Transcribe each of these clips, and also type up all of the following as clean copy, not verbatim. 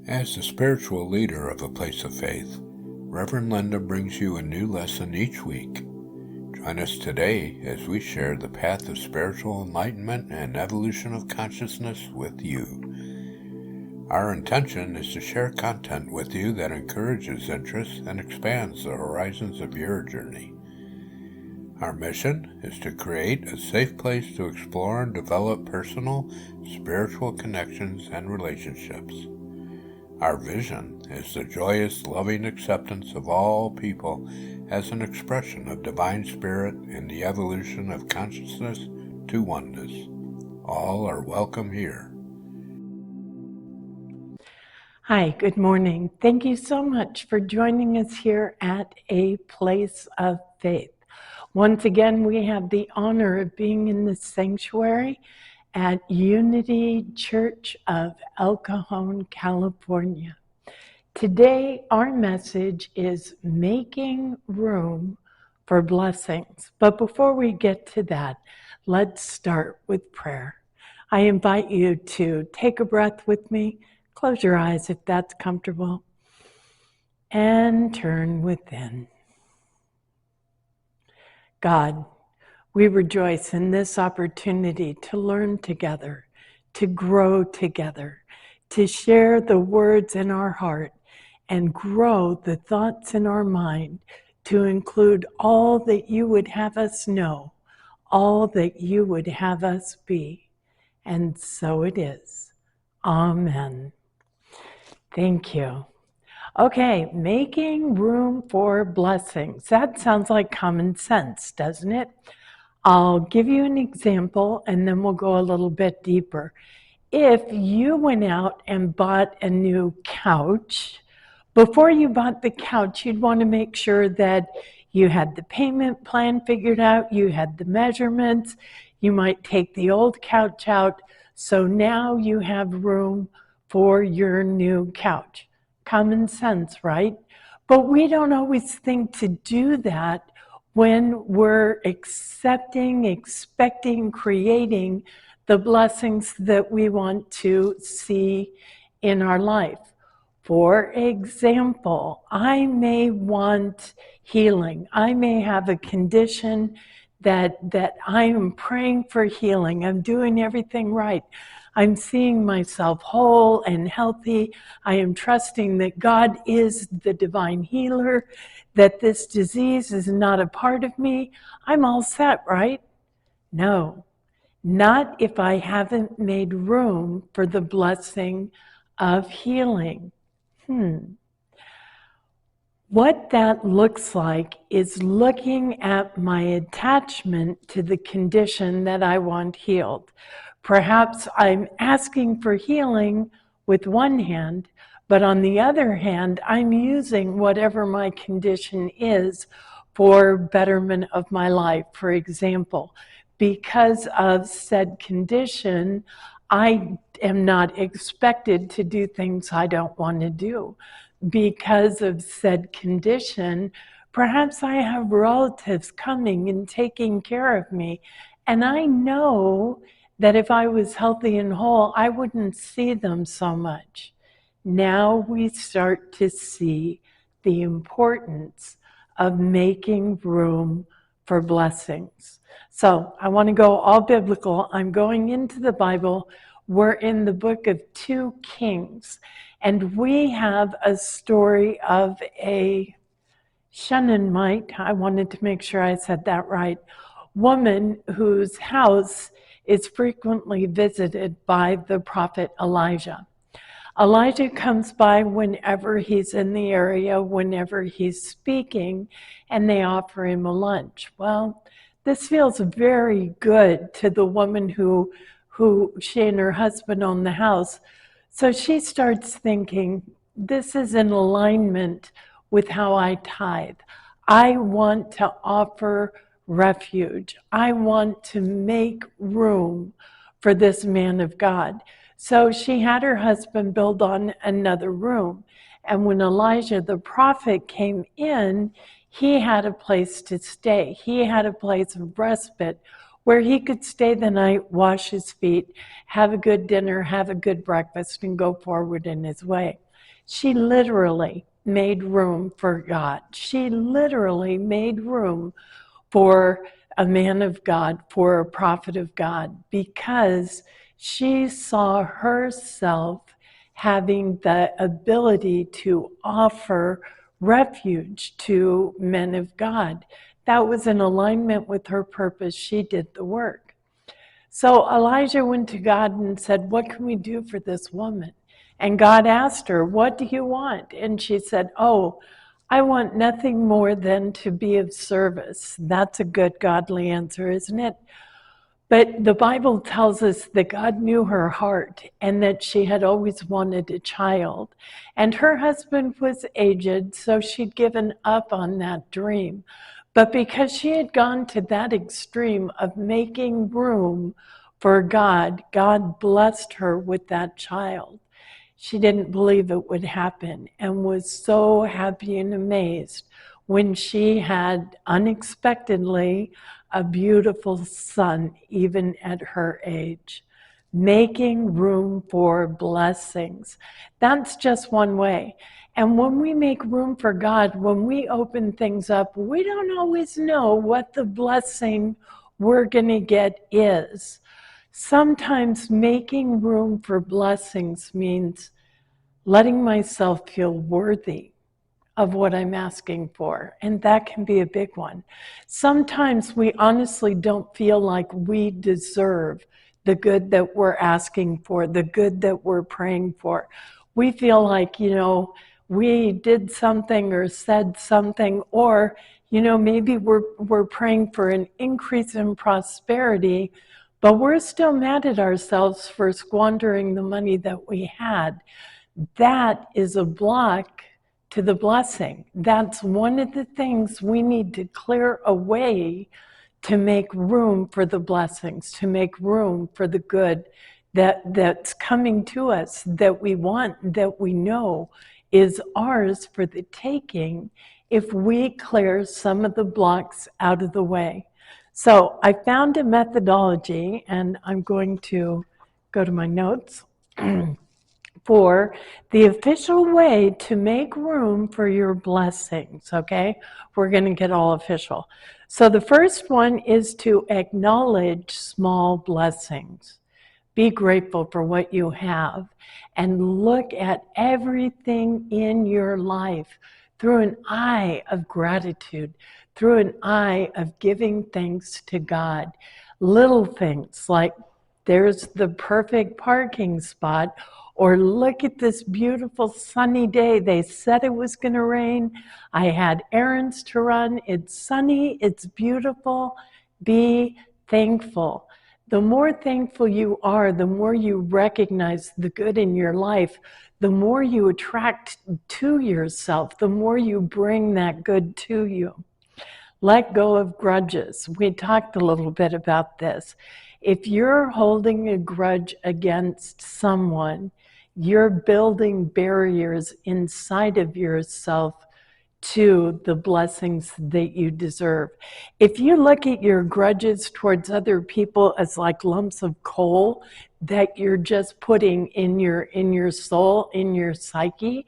As the spiritual leader of A Place of Faith, Reverend Linda brings you a new lesson each week. Join us today as we share the path of spiritual enlightenment and evolution of consciousness with you. Our intention is to share content with you that encourages interest and expands the horizons of your journey. Our mission is to create a safe place to explore and develop personal, spiritual connections and relationships. Our vision is the joyous, loving acceptance of all people as an expression of divine spirit in the evolution of consciousness to oneness. All are welcome here. Hi, good morning. Thank you so much for joining us here at A Place of Faith. Once again, we have the honor of being in the sanctuary at Unity Church of El Cajon, California. Today, our message is making room for blessings. But before we get to that, let's start with prayer. I invite you to take a breath with me, close your eyes if that's comfortable, and turn within. God, we rejoice in this opportunity to learn together, to grow together, to share the words in our heart and grow the thoughts in our mind to include all that you would have us know, all that you would have us be. And so it is. Amen. Thank you. Okay, making room for blessings. That sounds like common sense, doesn't it? I'll give you an example and then we'll go a little bit deeper. If you went out and bought a new couch, before you bought the couch, you'd want to make sure that you had the payment plan figured out, you had the measurements, you might take the old couch out, so now you have room for your new couch. Common sense, right? But we don't always think to do that when we're accepting, expecting, creating the blessings that we want to see in our life. For example, I may want healing. I may have a condition that I am praying for healing. I'm doing everything right. I'm seeing myself whole and healthy. I am trusting that God is the divine healer, that this disease is not a part of me. I'm all set, right? No, not if I haven't made room for the blessing of healing. What that looks like is looking at my attachment to the condition that I want healed. Perhaps I'm asking for healing with one hand, but on the other hand, I'm using whatever my condition is for betterment of my life. For example, because of said condition, I am not expected to do things I don't want to do. Because of said condition, perhaps I have relatives coming and taking care of me, and I know that if I was healthy and whole, I wouldn't see them so much. Now we start to see the importance of making room for blessings. So I want to go all biblical. I'm going into the Bible. We're in the book of 2 Kings, and we have a story of a Shunammite, I wanted to make sure I said that right, woman whose house is frequently visited by the prophet Elijah. Elijah comes by whenever he's in the area, whenever he's speaking, and they offer him a lunch. Well, this feels very good to the woman who she and her husband own the house. So she starts thinking, this is in alignment with how I tithe. I want to offer refuge. I want to make room for this man of God. So she had her husband build on another room. And when Elijah the prophet came in, he had a place to stay. He had a place of respite where he could stay the night, wash his feet, have a good dinner, have a good breakfast, and go forward in his way. She literally made room for God. She literally made room for a man of God, for a prophet of God, because she saw herself having the ability to offer refuge to men of God. That was in alignment with her purpose. She did the work. So Elijah went to God and said, "What can we do for this woman?" And God asked her, "What do you want?" And she said, "Oh, I want nothing more than to be of service." That's a good godly answer, isn't it? But the Bible tells us that God knew her heart and that she had always wanted a child. And her husband was aged, so she'd given up on that dream. But because she had gone to that extreme of making room for God, God blessed her with that child. She didn't believe it would happen and was so happy and amazed when she had unexpectedly a beautiful son, even at her age. Making room for blessings. That's just one way. And when we make room for God, when we open things up, we don't always know what the blessing we're going to get is. Sometimes making room for blessings means letting myself feel worthy of what I'm asking for, and that can be a big one. Sometimes we honestly don't feel like we deserve the good that we're asking for, the good that we're praying for. We feel like, we did something or said something, or, maybe we're praying for an increase in prosperity, but we're still mad at ourselves for squandering the money that we had. That is a block to the blessing. That's one of the things we need to clear away to make room for the blessings, to make room for the good that's coming to us, that we want, that we know is ours for the taking if we clear some of the blocks out of the way. So I found a methodology, and I'm going to go to my notes. For the official way to make room for your blessings, okay? We're going to get all official. So the first one is to acknowledge small blessings. Be grateful for what you have and look at everything in your life through an eye of gratitude, through an eye of giving thanks to God. Little things like there's the perfect parking spot, or look at this beautiful sunny day. They said it was going to rain. I had errands to run. It's sunny. It's beautiful. Be thankful. The more thankful you are, the more you recognize the good in your life, the more you attract to yourself, the more you bring that good to you. Let go of grudges. We talked a little bit about this. If you're holding a grudge against someone, you're building barriers inside of yourself to the blessings that you deserve. If you look at your grudges towards other people as like lumps of coal that you're just putting in your soul, in your psyche,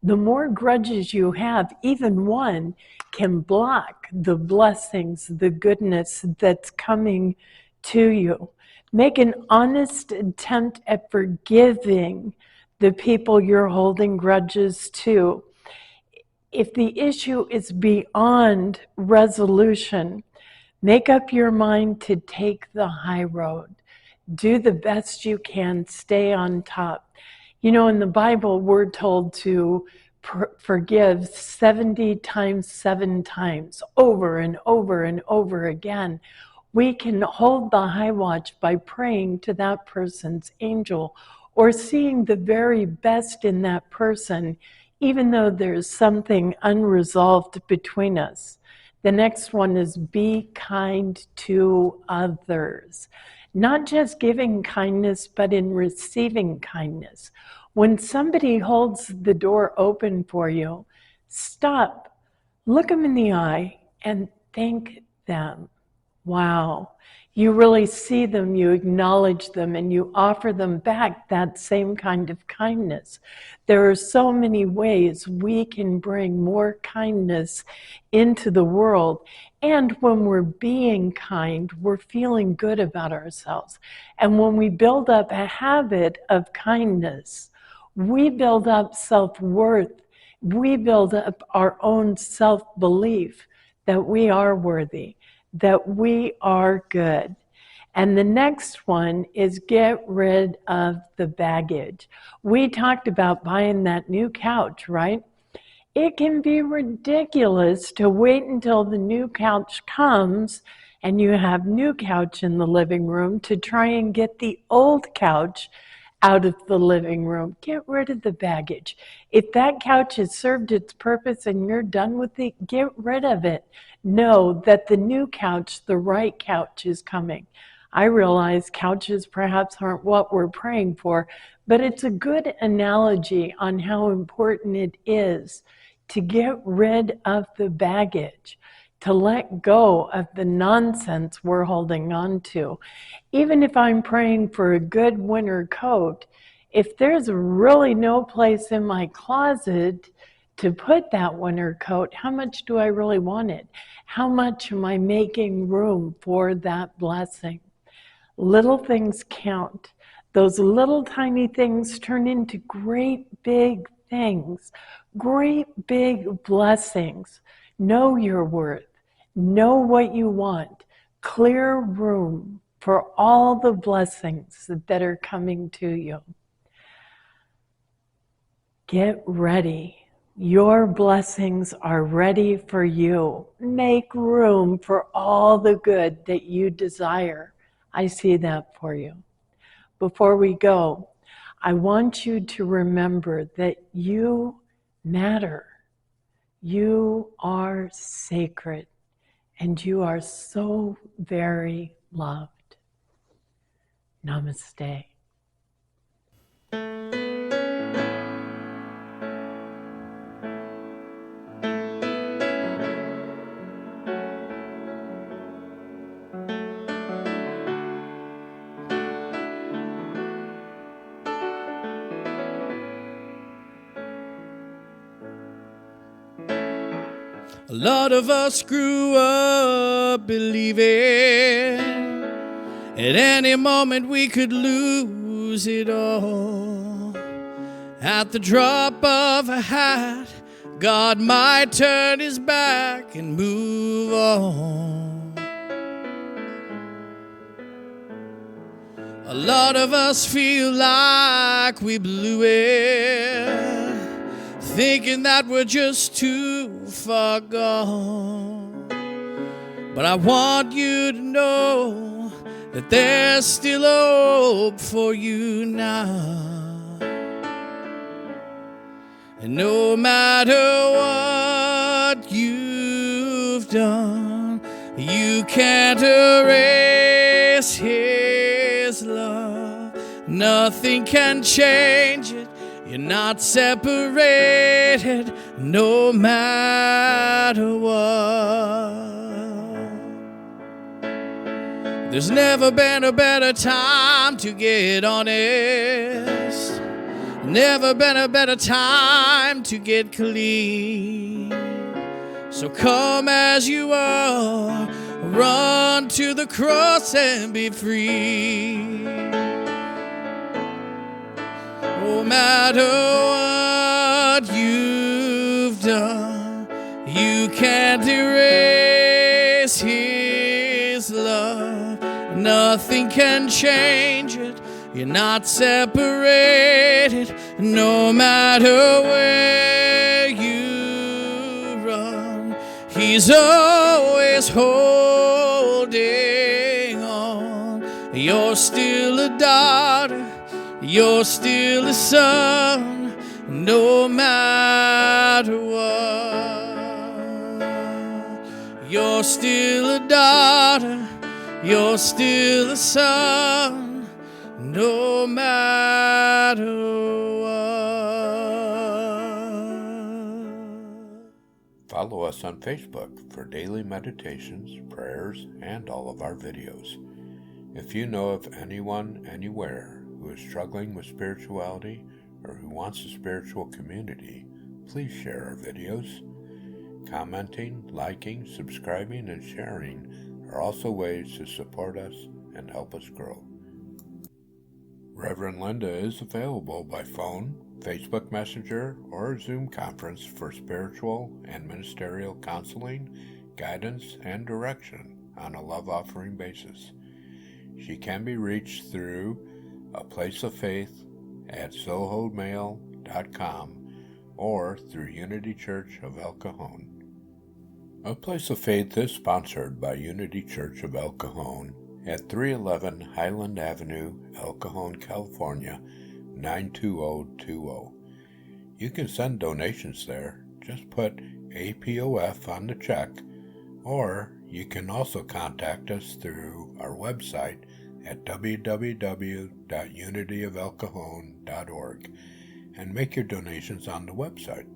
the more grudges you have, even one can block the blessings, the goodness that's coming to you. Make an honest attempt at forgiving the people you're holding grudges to. If the issue is beyond resolution, make up your mind to take the high road. Do the best you can, stay on top. In the Bible, we're told to forgive 70 times, 7 times, over and over and over again. We can hold the high watch by praying to that person's angel or seeing the very best in that person, even though there's something unresolved between us. The next one is be kind to others. Not just giving kindness, but in receiving kindness. When somebody holds the door open for you, stop, look them in the eye, and thank them. Wow. You really see them, you acknowledge them, and you offer them back that same kind of kindness. There are so many ways we can bring more kindness into the world. And when we're being kind, we're feeling good about ourselves. And when we build up a habit of kindness, we build up self-worth. We build up our own self-belief that we are worthy, that we are good. And the next one is get rid of the baggage. We talked about buying that new couch, right? It can be ridiculous to wait until the new couch comes and you have new couch in the living room to try and get the old couch out of the living room. Get rid of the baggage. If that couch has served its purpose and you're done with it, get rid of it. Know that the new couch, the right couch, is coming. I realize couches perhaps aren't what we're praying for, but it's a good analogy on how important it is to get rid of the baggage, to let go of the nonsense we're holding on to. Even if I'm praying for a good winter coat, if there's really no place in my closet to put that winter coat, how much do I really want it? How much am I making room for that blessing? Little things count. Those little tiny things turn into great big things, great big blessings. Know your worth. Know what you want. Clear room for all the blessings that are coming to you. Get ready. Your blessings are ready for you. Make room for all the good that you desire. I see that for you. Before we go, I want you to remember that you matter. You are sacred, and you are so very loved. Namaste. A lot of us grew up believing at any moment we could lose it all. At the drop of a hat, God might turn his back and move on. A lot of us feel like we blew it, thinking that we're just too far gone. But I want you to know that there's still hope for you now. And no matter what you've done, you can't erase his love. Nothing can change it. You're not separated, no matter what. There's never been a better time to get honest. Never been a better time to get clean. So come as you are, run to the cross and be free. No matter what you've done, you can't erase his love. Nothing can change it. You're not separated, no matter where you run. He's always holding on. You're still a daughter, you're still a son, no matter what. You're still a daughter, you're still a son, no matter what. Follow us on Facebook for daily meditations, prayers, and all of our videos. If you know of anyone anywhere who is struggling with spirituality or who wants a spiritual community, please share our videos. Commenting, liking, subscribing, and sharing are also ways to support us and help us grow. Reverend Linda is available by phone, Facebook Messenger, or Zoom conference for spiritual and ministerial counseling, guidance, and direction on a love offering basis. She can be reached through A Place of Faith at sohomail.com or through Unity Church of El Cajon. A Place of Faith is sponsored by Unity Church of El Cajon at 311 Highland Avenue, El Cajon, California, 92020. You can send donations there. Just put APOF on the check, or you can also contact us through our website at www.unityofelcajon.org and make your donations on the website.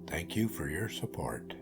Thank you for your support.